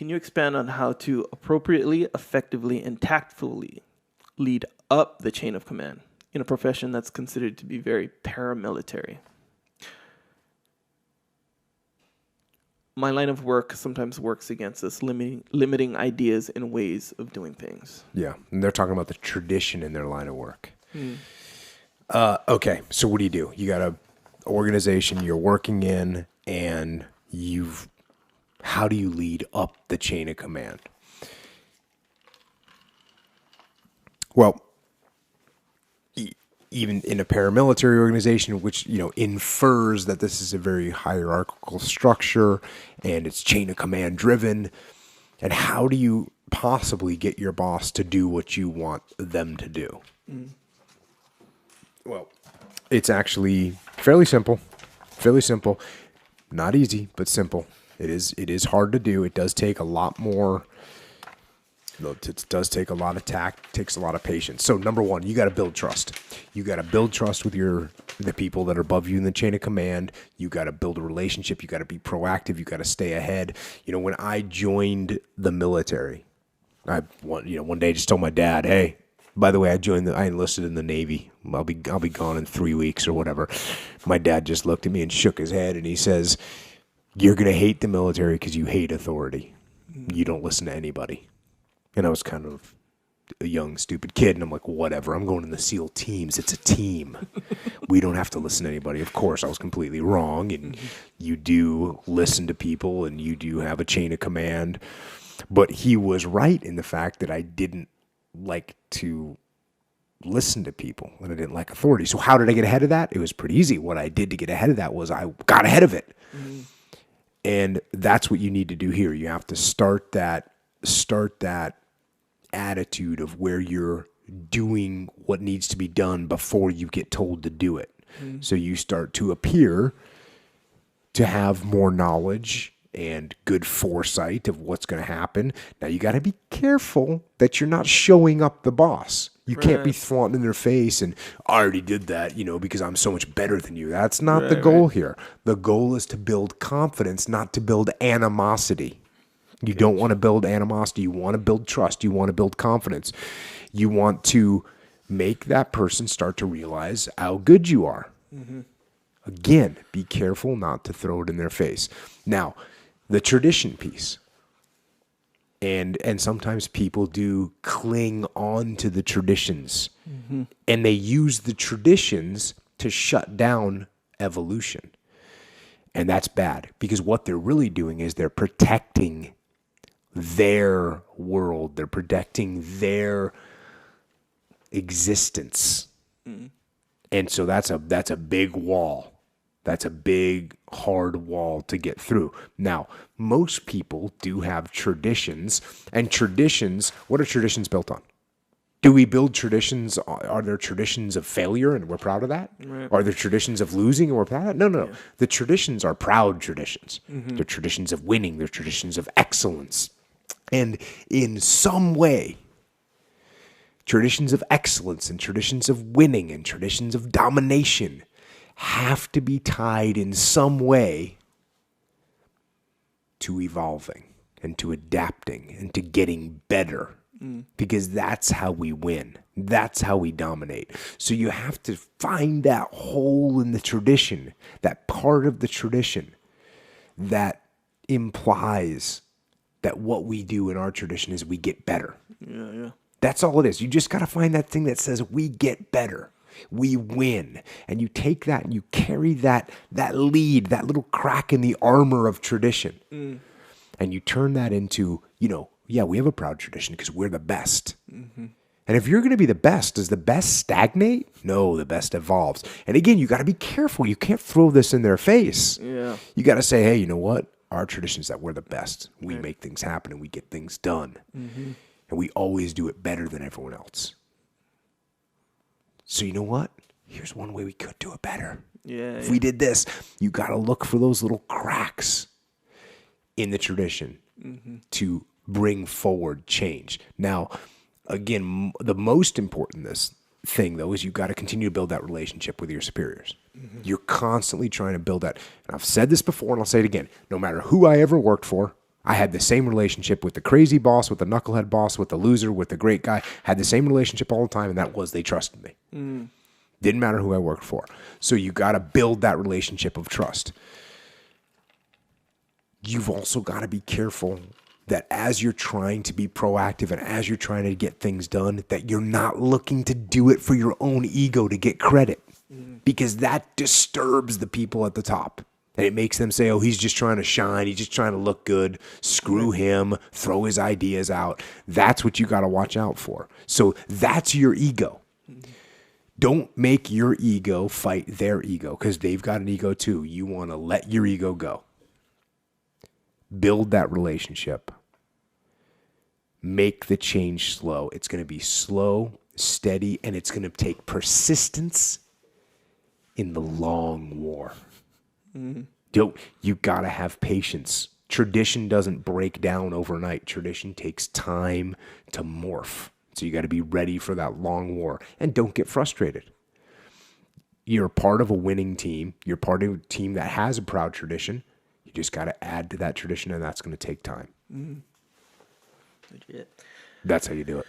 Can you expand on how to appropriately, effectively, and tactfully lead up the chain of command in a profession that's considered to be very paramilitary? My line of work sometimes works against us, limiting ideas and ways of doing things. Yeah, and they're talking about the tradition in their line of work. Okay, so what do? You got an organization you're working in, and how do you lead up the chain of command? Well, even in a paramilitary organization, which, infers that this is a very hierarchical structure and it's chain of command driven. And how do you possibly get your boss to do what you want them to do? Well, it's actually fairly simple. Not easy, but simple. It is hard to do. It does take a lot more. It does take a lot of tact, takes a lot of patience. So number one, you got to build trust. You got to build trust with the people that are above you in the chain of command. You got to build a relationship. You got to be proactive. You got to stay ahead. When I joined the military, one day I just told my dad, "Hey, by the way, I enlisted in the Navy. I'll be gone in 3 weeks or whatever." My dad just looked at me and shook his head, and he says, "You're going to hate the military because you hate authority. You don't listen to anybody." And I was kind of a young, stupid kid, and I'm like, whatever. I'm going in the SEAL teams. It's a team. We don't have to listen to anybody. Of course, I was completely wrong, and you do listen to people, and you do have a chain of command. But he was right in the fact that I didn't like to listen to people, and I didn't like authority. So how did I get ahead of that? It was pretty easy. What I did to get ahead of that was I got ahead of it. And that's what you need to do here. You have to start that attitude of where you're doing what needs to be done before you get told to do it. So you start to appear to have more knowledge and good foresight of what's going to happen. Now you got to be careful that you're not showing up the boss. You can't be flaunting in their face and I already did that, because I'm so much better than you. That's not the goal here. The goal is to build confidence, not to build animosity. You don't want to build animosity. You want to build trust. You want to build confidence. You want to make that person start to realize how good you are. Again, be careful not to throw it in their face. Now, the tradition piece. And sometimes people do cling on to the traditions. And they use the traditions to shut down evolution. And that's bad because what they're really doing is they're protecting their world. They're protecting their existence. And so that's a big wall. That's a big, hard wall to get through. Now, most people do have traditions, and traditions, what are traditions built on? Do we build traditions? Are there traditions of failure and we're proud of that? Are there traditions of losing and we're proud of that? No. Yeah. The traditions are proud traditions. They're traditions of winning. They're traditions of excellence. And in some way, traditions of excellence and traditions of winning and traditions of domination have to be tied in some way to evolving and to adapting and to getting better. Because that's how we win. That's how we dominate. So you have to find that hole in the tradition, that part of the tradition that implies that what we do in our tradition is we get better. Yeah. That's all it is. You just got to find that thing that says we get better. We win. And you take that and you carry that lead, that little crack in the armor of tradition. And you turn that into, we have a proud tradition because we're the best. And if you're going to be the best, does the best stagnate? No, the best evolves. And again, you got to be careful. You can't throw this in their face. Yeah. You got to say, hey, you know what? Our tradition is that we're the best. We make things happen and we get things done. And we always do it better than everyone else. So you know what? Here's one way we could do it better. If we did this, you got to look for those little cracks in the tradition to bring forward change. Now, again, the most important thing, though, is you got to continue to build that relationship with your superiors. You're constantly trying to build that. And I've said this before, and I'll say it again. No matter who I ever worked for, I had the same relationship with the crazy boss, with the knucklehead boss, with the loser, with the great guy. Had the same relationship all the time, and that was they trusted me. Didn't matter who I worked for. So you got to build that relationship of trust. You've also got to be careful that as you're trying to be proactive and as you're trying to get things done, that you're not looking to do it for your own ego to get credit, because that disturbs the people at the top. And it makes them say, oh, he's just trying to shine. He's just trying to look good. Screw him. Throw his ideas out. That's what you got to watch out for. So that's your ego. Don't make your ego fight their ego, because they've got an ego too. You want to let your ego go. Build that relationship. Make the change slow. It's going to be slow, steady, and it's going to take persistence in the long war. You got to have patience. Tradition doesn't break down overnight. Tradition takes time to morph. So you got to be ready for that long war. And don't get frustrated. You're part of a winning team. You're part of a team that has a proud tradition. You just got to add to that tradition, and that's going to take time. Legit. That's how you do it.